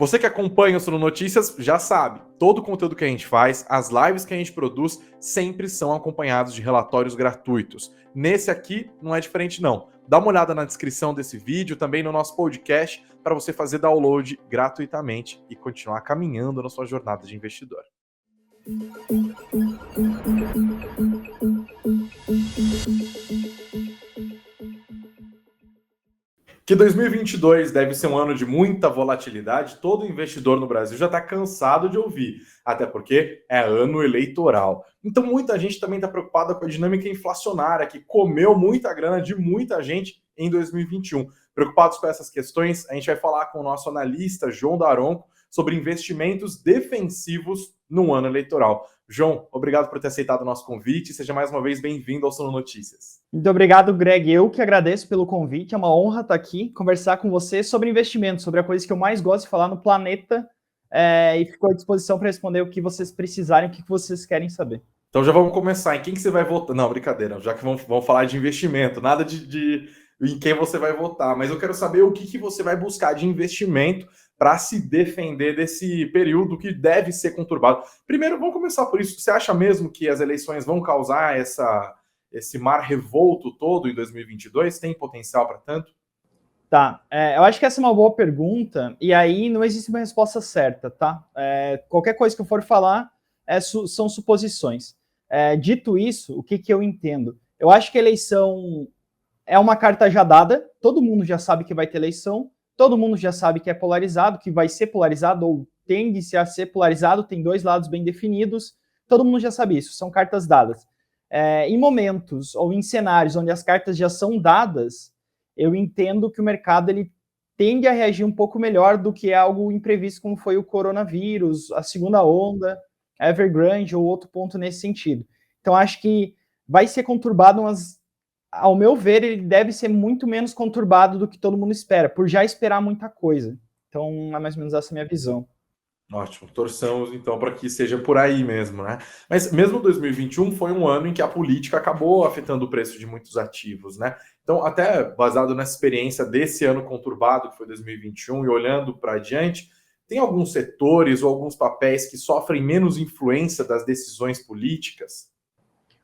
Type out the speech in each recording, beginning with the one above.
Você que acompanha o Suno Notícias já sabe, todo o conteúdo que a gente faz, as lives que a gente produz, sempre são acompanhados de relatórios gratuitos. Nesse aqui não é diferente não. Dá uma olhada na descrição desse vídeo, também no nosso podcast, para você fazer download gratuitamente e continuar caminhando na sua jornada de investidor. Que 2022 deve ser um ano de muita volatilidade, todo investidor no Brasil já está cansado de ouvir, até porque é ano eleitoral. Então muita gente também está preocupada com a dinâmica inflacionária, que comeu muita grana de muita gente em 2021. Preocupados com essas questões, a gente vai falar com o nosso analista João Daronco sobre investimentos defensivos no ano eleitoral. João, obrigado por ter aceitado o nosso convite. Seja mais uma vez bem-vindo ao Suno Notícias. Muito obrigado, Greg. Eu que agradeço pelo convite. É uma honra estar aqui, conversar com você sobre investimento, sobre a coisa que eu mais gosto de falar no planeta. E fico à disposição para responder o que vocês precisarem, o que vocês querem saber. Então já vamos começar. Em quem que você vai votar? Não, brincadeira. Já que vamos falar de investimento. Nada de em quem você vai votar. Mas eu quero saber o que você vai buscar de investimento para se defender desse período que deve ser conturbado. Primeiro, vamos começar por isso. Você acha mesmo que as eleições vão causar esse mar revolto todo em 2022? Tem potencial para tanto? Tá, eu acho que essa é uma boa pergunta, e aí não existe uma resposta certa, tá? Qualquer coisa que eu for falar são suposições. Dito isso, o que eu entendo? Eu acho que a eleição é uma carta já dada, todo mundo já sabe que vai ter eleição, todo mundo já sabe que é polarizado, que vai ser polarizado, ou tende-se a ser polarizado, tem dois lados bem definidos, todo mundo já sabe isso, são cartas dadas. Em momentos ou em cenários onde as cartas já são dadas, eu entendo que o mercado ele tende a reagir um pouco melhor do que algo imprevisto, como foi o coronavírus, a segunda onda, a Evergrande ou outro ponto nesse sentido. Então, acho que vai ser conturbado, mas, ao meu ver, ele deve ser muito menos conturbado do que todo mundo espera, por já esperar muita coisa. Então, é mais ou menos essa a minha visão. Ótimo, torçamos então para que seja por aí mesmo, né? Mas mesmo 2021 foi um ano em que a política acabou afetando o preço de muitos ativos, né? Então, até baseado nessa experiência desse ano conturbado, que foi 2021, e olhando para adiante, tem alguns setores ou alguns papéis que sofrem menos influência das decisões políticas?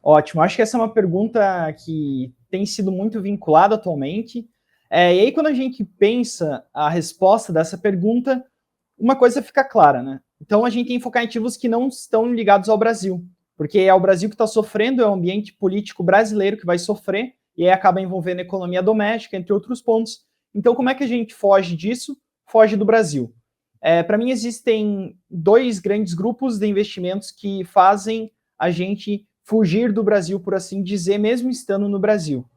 Ótimo, acho que essa é uma pergunta que tem sido muito vinculada atualmente. E aí, quando a gente pensa a resposta dessa pergunta, uma coisa fica clara, né? Então, a gente tem que focar em ativos que não estão ligados ao Brasil, porque é o Brasil que está sofrendo, é o ambiente político brasileiro que vai sofrer, e aí acaba envolvendo a economia doméstica, entre outros pontos. Então, como é que a gente foge disso? Foge do Brasil. Para mim, existem dois grandes grupos de investimentos que fazem a gente fugir do Brasil, por assim dizer, mesmo estando no Brasil.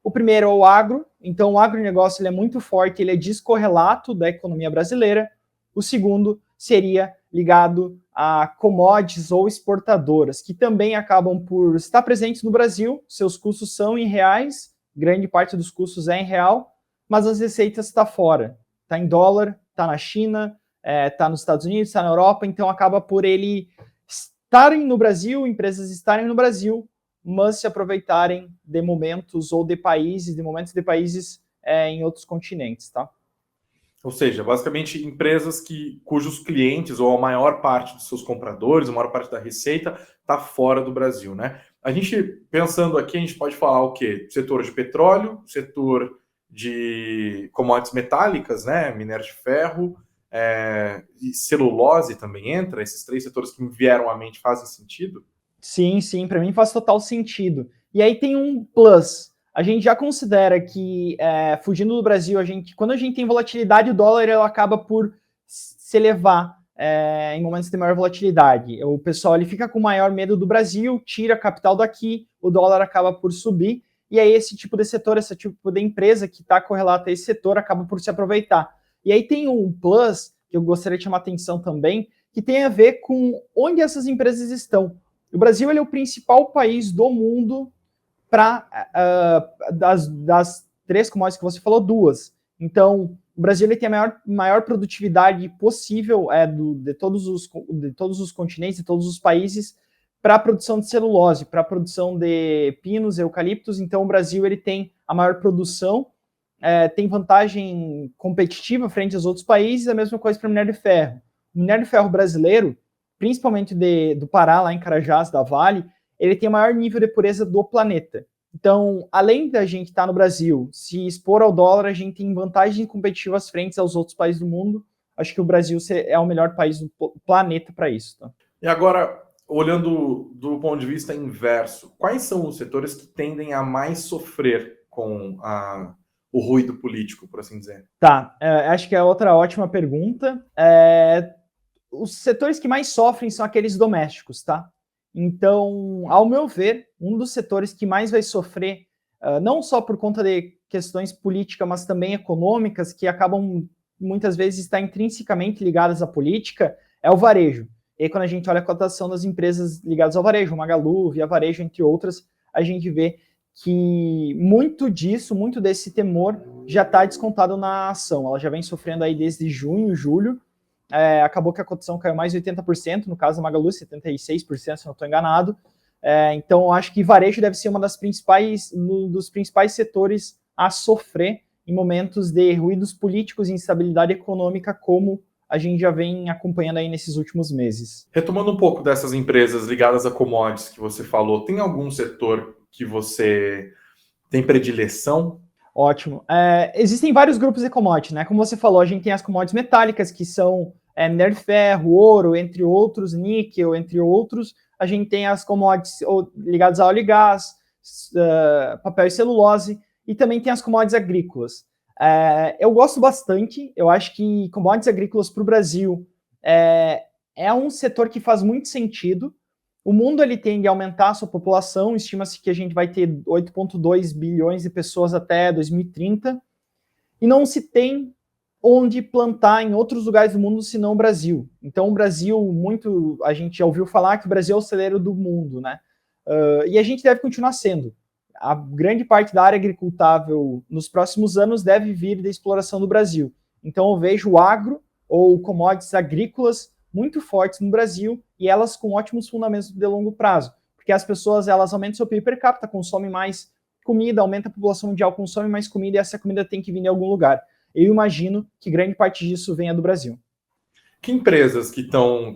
O primeiro é o agro. Então, o agronegócio ele é muito forte, ele é descorrelato da economia brasileira. O segundo seria ligado a commodities ou exportadoras, que também acabam por estar presentes no Brasil, seus custos são em reais, grande parte dos custos é em real, mas as receitas estão fora. Está em dólar, está na China, está nos Estados Unidos, está na Europa, então acaba por ele estarem no Brasil, empresas estarem no Brasil, mas se aproveitarem de momentos ou de momentos de países em outros continentes, tá? Ou seja, basicamente empresas cujos clientes ou a maior parte dos seus compradores, a maior parte da receita está fora do Brasil, né? A gente, pensando aqui, a gente pode falar o quê? Setor de petróleo, setor de commodities metálicas, né? Minério de ferro, e celulose também entra. Esses três setores que me vieram à mente fazem sentido? Sim, para mim faz total sentido. E aí tem um plus. A gente já considera que, fugindo do Brasil, quando a gente tem volatilidade, o dólar ele acaba por se elevar em momentos de maior volatilidade. O pessoal ele fica com maior medo do Brasil, tira capital daqui, o dólar acaba por subir, e aí esse tipo de setor, esse tipo de empresa que está correlata a esse setor, acaba por se aproveitar. E aí tem um plus, que eu gostaria de chamar atenção também, que tem a ver com onde essas empresas estão. O Brasil ele é o principal país do mundo para das três commodities que você falou, duas. Então, o Brasil ele tem a maior produtividade possível de todos os continentes, de todos os países, para a produção de celulose, para a produção de pinos, eucaliptos. Então, o Brasil ele tem a maior produção tem vantagem competitiva frente aos outros países, a mesma coisa para o minério de ferro. O minério de ferro brasileiro, principalmente do Pará, lá em Carajás, da Vale, ele tem o maior nível de pureza do planeta. Então, além da gente estar no Brasil, se expor ao dólar, a gente tem vantagens competitivas frente aos outros países do mundo. Acho que o Brasil é o melhor país do planeta para isso. Tá? E agora, olhando do ponto de vista inverso, quais são os setores que tendem a mais sofrer com o ruído político, por assim dizer? Tá, acho que é outra ótima pergunta. Os setores que mais sofrem são aqueles domésticos, tá? Então, ao meu ver, um dos setores que mais vai sofrer, não só por conta de questões políticas, mas também econômicas, que acabam muitas vezes estar intrinsecamente ligadas à política, é o varejo. E aí, quando a gente olha a cotação das empresas ligadas ao varejo, Magalu, Via Varejo, entre outras, a gente vê que muito desse temor já está descontado na ação. Ela já vem sofrendo aí desde junho, julho. Acabou que a cotação caiu mais de 80%, no caso da Magalu, 76%, se não estou enganado. Então, eu acho que varejo deve ser dos principais setores a sofrer em momentos de ruídos políticos e instabilidade econômica, como a gente já vem acompanhando aí nesses últimos meses. Retomando um pouco dessas empresas ligadas a commodities que você falou, tem algum setor que você tem predileção? Ótimo. Existem vários grupos de commodities, né? Como você falou, a gente tem as commodities metálicas, que são minério de ferro, ouro, entre outros, níquel, entre outros. A gente tem as commodities ligadas a óleo e gás, papel e celulose, e também tem as commodities agrícolas. Eu gosto bastante, eu acho que commodities agrícolas para o Brasil é um setor que faz muito sentido. O mundo ele tende a aumentar a sua população, estima-se que a gente vai ter 8,2 bilhões de pessoas até 2030, e não se tem onde plantar em outros lugares do mundo senão o Brasil. Então o Brasil, a gente já ouviu falar que o Brasil é o celeiro do mundo, né? E a gente deve continuar sendo. A grande parte da área agricultável nos próximos anos deve vir da exploração do Brasil. Então eu vejo o agro ou commodities agrícolas muito fortes no Brasil e elas com ótimos fundamentos de longo prazo, porque as pessoas elas aumentam seu PIB per capita, consomem mais comida, aumenta a população mundial, consome mais comida e essa comida tem que vir de algum lugar. Eu imagino que grande parte disso venha do Brasil. Que empresas que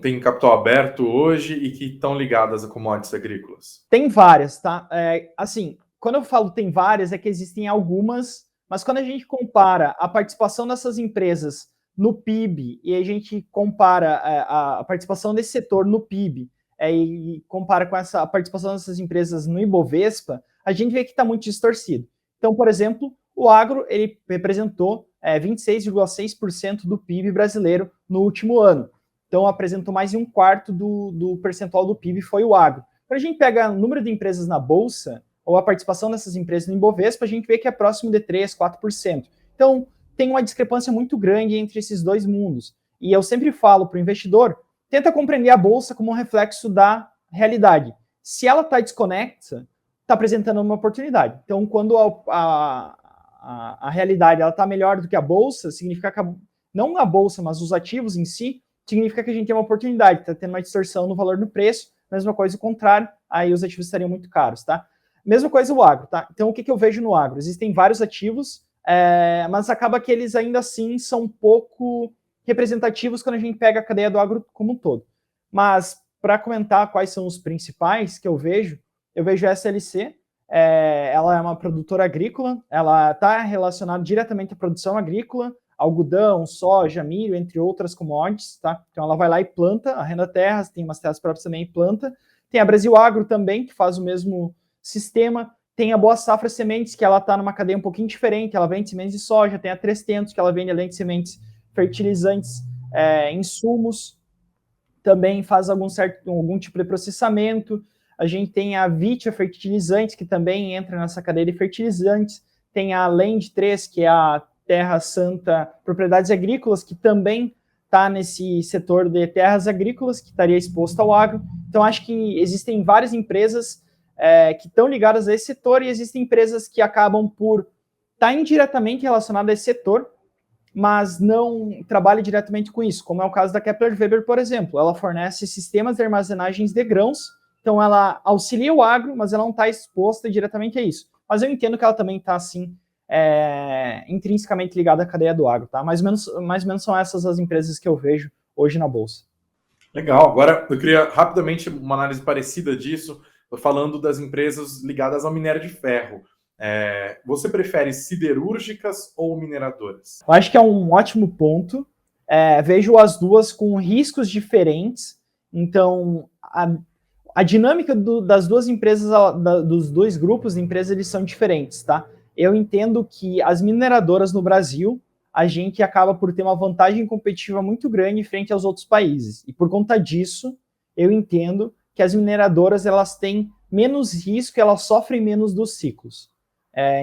têm capital aberto hoje e que estão ligadas a commodities agrícolas? Tem várias, tá? Assim, quando eu falo tem várias, é que existem algumas, mas quando a gente compara a participação dessas empresas no PIB e a gente compara a participação desse setor no PIB e compara com a participação dessas empresas no Ibovespa, a gente vê que está muito distorcido. Então, por exemplo, o agro ele representou 26,6% do PIB brasileiro no último ano. Então, apresentou mais de um quarto do percentual do PIB foi o agro. Quando a gente pega o número de empresas na Bolsa, ou a participação dessas empresas no Ibovespa, a gente vê que é próximo de 3%, 4%. Então, tem uma discrepância muito grande entre esses dois mundos. E eu sempre falo para o investidor, tenta compreender a Bolsa como um reflexo da realidade. Se ela está desconexa, está apresentando uma oportunidade. Então, quando a realidade está melhor do que a Bolsa, significa que não a Bolsa, mas os ativos em si, significa que a gente tem uma oportunidade, está tendo uma distorção no valor do preço, mesma coisa o contrário, aí os ativos estariam muito caros, tá? Mesma coisa o agro, tá? Então, o que eu vejo no agro? Existem vários ativos, mas acaba que eles ainda assim são pouco representativos quando a gente pega a cadeia do agro como um todo. Mas, para comentar quais são os principais que eu vejo a SLC, ela é uma produtora agrícola, ela está relacionada diretamente à produção agrícola, algodão, soja, milho, entre outras commodities, tá? Então ela vai lá e planta, arrenda terras, tem umas terras próprias também e planta. Tem a Brasil Agro também, que faz o mesmo sistema. Tem a Boa Safra Sementes, que ela está numa cadeia um pouquinho diferente, ela vende sementes de soja. Tem a 300, que ela vende além de sementes, fertilizantes, insumos. Também faz algum tipo de processamento. A gente tem a Vitia Fertilizantes, que também entra nessa cadeia de fertilizantes. Tem a Land 3, que é a Terra Santa Propriedades Agrícolas, que também está nesse setor de terras agrícolas, que estaria exposto ao agro. Então, acho que existem várias empresas que estão ligadas a esse setor e existem empresas que acabam por estar indiretamente relacionadas a esse setor, mas não trabalham diretamente com isso, como é o caso da Kepler Weber, por exemplo. Ela fornece sistemas de armazenagens de grãos, então ela auxilia o agro, mas ela não está exposta diretamente a isso. Mas eu entendo que ela também está, assim, intrinsecamente ligada à cadeia do agro, tá? Mais ou menos são essas as empresas que eu vejo hoje na Bolsa. Legal. Agora, eu queria rapidamente uma análise parecida disso, falando das empresas ligadas ao minério de ferro. Você prefere siderúrgicas ou mineradoras? Eu acho que é um ótimo ponto. Vejo as duas com riscos diferentes. Então, a dinâmica das duas empresas, dos dois grupos de empresas, eles são diferentes, tá? Eu entendo que as mineradoras no Brasil, a gente acaba por ter uma vantagem competitiva muito grande frente aos outros países. E por conta disso, eu entendo que as mineradoras elas têm menos risco, elas sofrem menos dos ciclos.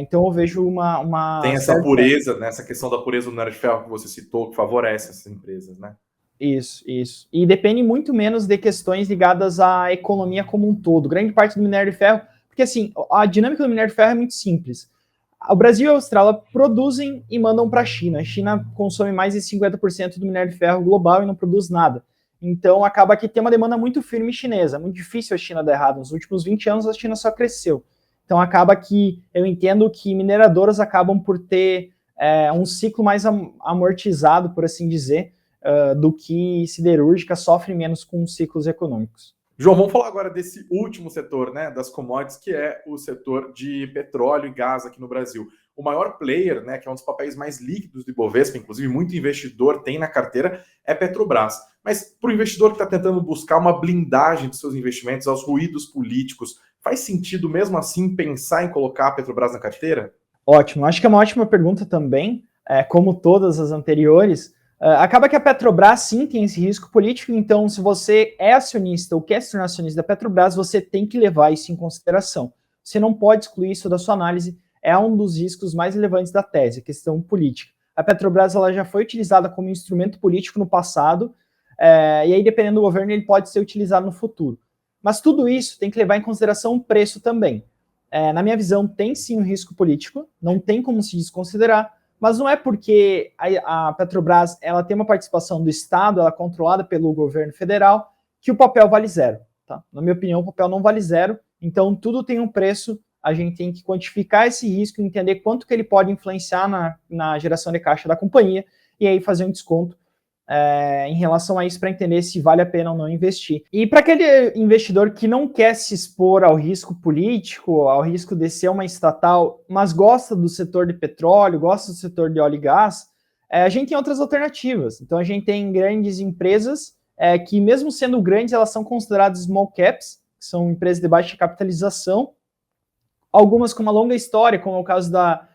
Então eu vejo uma Tem essa pureza, né? Essa questão da pureza do minério de ferro que você citou, que favorece essas empresas, né? Isso. E depende muito menos de questões ligadas à economia como um todo. Grande parte do minério de ferro, porque assim, a dinâmica do minério de ferro é muito simples. O Brasil e a Austrália produzem e mandam para a China. A China consome mais de 50% do minério de ferro global e não produz nada. Então acaba que tem uma demanda muito firme chinesa. É muito difícil a China dar errado. Nos últimos 20 anos a China só cresceu. Então acaba que eu entendo que mineradoras acabam por ter um ciclo mais amortizado, por assim dizer, do que siderúrgica, sofre menos com ciclos econômicos. João, vamos falar agora desse último setor, né, das commodities, que é o setor de petróleo e gás aqui no Brasil. O maior player, né, que é um dos papéis mais líquidos do Ibovespa, inclusive muito investidor tem na carteira, é Petrobras. Mas para o investidor que está tentando buscar uma blindagem de seus investimentos aos ruídos políticos, faz sentido mesmo assim pensar em colocar a Petrobras na carteira? Ótimo, acho que é uma ótima pergunta também, como todas as anteriores. Acaba que a Petrobras sim tem esse risco político, então se você é acionista ou quer se tornar acionista da Petrobras, você tem que levar isso em consideração. Você não pode excluir isso da sua análise, é um dos riscos mais relevantes da tese, a questão política. A Petrobras ela já foi utilizada como instrumento político no passado, e aí dependendo do governo ele pode ser utilizado no futuro. Mas tudo isso tem que levar em consideração o preço também. Na minha visão, tem sim um risco político, não tem como se desconsiderar, mas não é porque a Petrobras ela tem uma participação do Estado, ela é controlada pelo governo federal, que o papel vale zero. Tá? Na minha opinião, o papel não vale zero, então tudo tem um preço, a gente tem que quantificar esse risco, entender quanto que ele pode influenciar na geração de caixa da companhia, e aí fazer um desconto em relação a isso para entender se vale a pena ou não investir. E para aquele investidor que não quer se expor ao risco político, ao risco de ser uma estatal, mas gosta do setor de petróleo, gosta do setor de óleo e gás, a gente tem outras alternativas. Então a gente tem grandes empresas que mesmo sendo grandes, elas são consideradas small caps, que são empresas de baixa capitalização, algumas com uma longa história, como é o caso da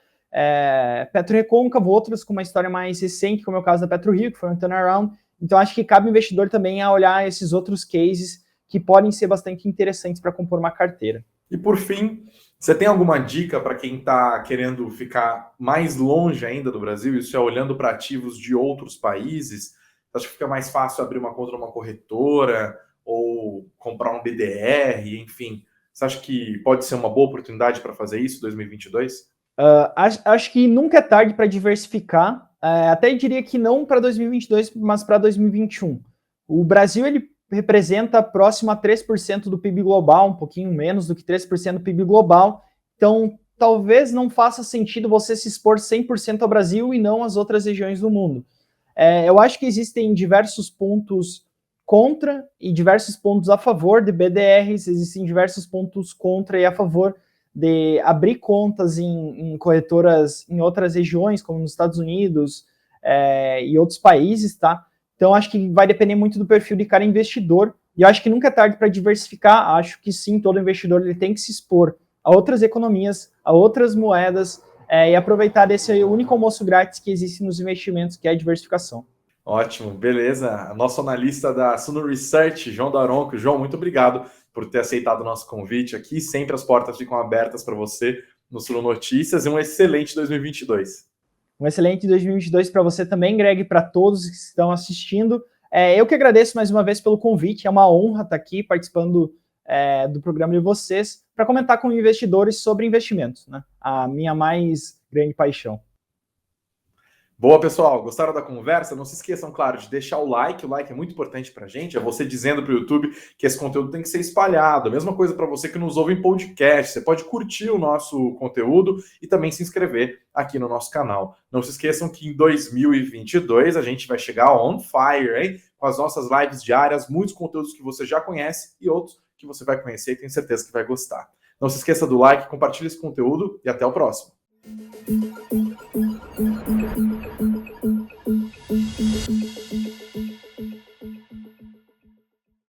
PetroRecôncavo, outras com uma história mais recente, como é o caso da PetroRio, que foi um turnaround. Então, acho que cabe ao investidor também a olhar esses outros cases que podem ser bastante interessantes para compor uma carteira. E, por fim, você tem alguma dica para quem está querendo ficar mais longe ainda do Brasil, isso é olhando para ativos de outros países? Acho que fica mais fácil abrir uma conta numa corretora ou comprar um BDR, enfim. Você acha que pode ser uma boa oportunidade para fazer isso em 2022? Acho que nunca é tarde para diversificar. Até diria que não para 2022, mas para 2021. O Brasil ele representa próximo a 3% do PIB global, um pouquinho menos do que 3% do PIB global. Então, talvez não faça sentido você se expor 100% ao Brasil e não às outras regiões do mundo. Eu acho que existem diversos pontos contra e diversos pontos a favor de BDRs, existem diversos pontos contra e a favor de abrir contas em corretoras em outras regiões, como nos Estados Unidos e outros países, tá? Então, acho que vai depender muito do perfil de cada investidor, e eu acho que nunca é tarde para diversificar. Acho que sim, todo investidor ele tem que se expor a outras economias, a outras moedas, e aproveitar desse único almoço grátis que existe nos investimentos, que é a diversificação. Ótimo, beleza. Nosso analista da Suno Research, João Daronco. João, muito obrigado por ter aceitado o nosso convite aqui. Sempre as portas ficam abertas para você no Suno Notícias e um excelente 2022. Um excelente 2022 para você também, Greg, para todos que estão assistindo. Eu que agradeço mais uma vez pelo convite. É uma honra estar aqui participando do programa de vocês para comentar com investidores sobre investimentos, né? A minha mais grande paixão. Boa, pessoal. Gostaram da conversa? Não se esqueçam, claro, de deixar o like. O like é muito importante para a gente. É você dizendo para o YouTube que esse conteúdo tem que ser espalhado. A mesma coisa para você que nos ouve em podcast. Você pode curtir o nosso conteúdo e também se inscrever aqui no nosso canal. Não se esqueçam que em 2022 a gente vai chegar on fire, hein? Com as nossas lives diárias, muitos conteúdos que você já conhece e outros que você vai conhecer e tenho certeza que vai gostar. Não se esqueça do like, compartilhe esse conteúdo e até o próximo.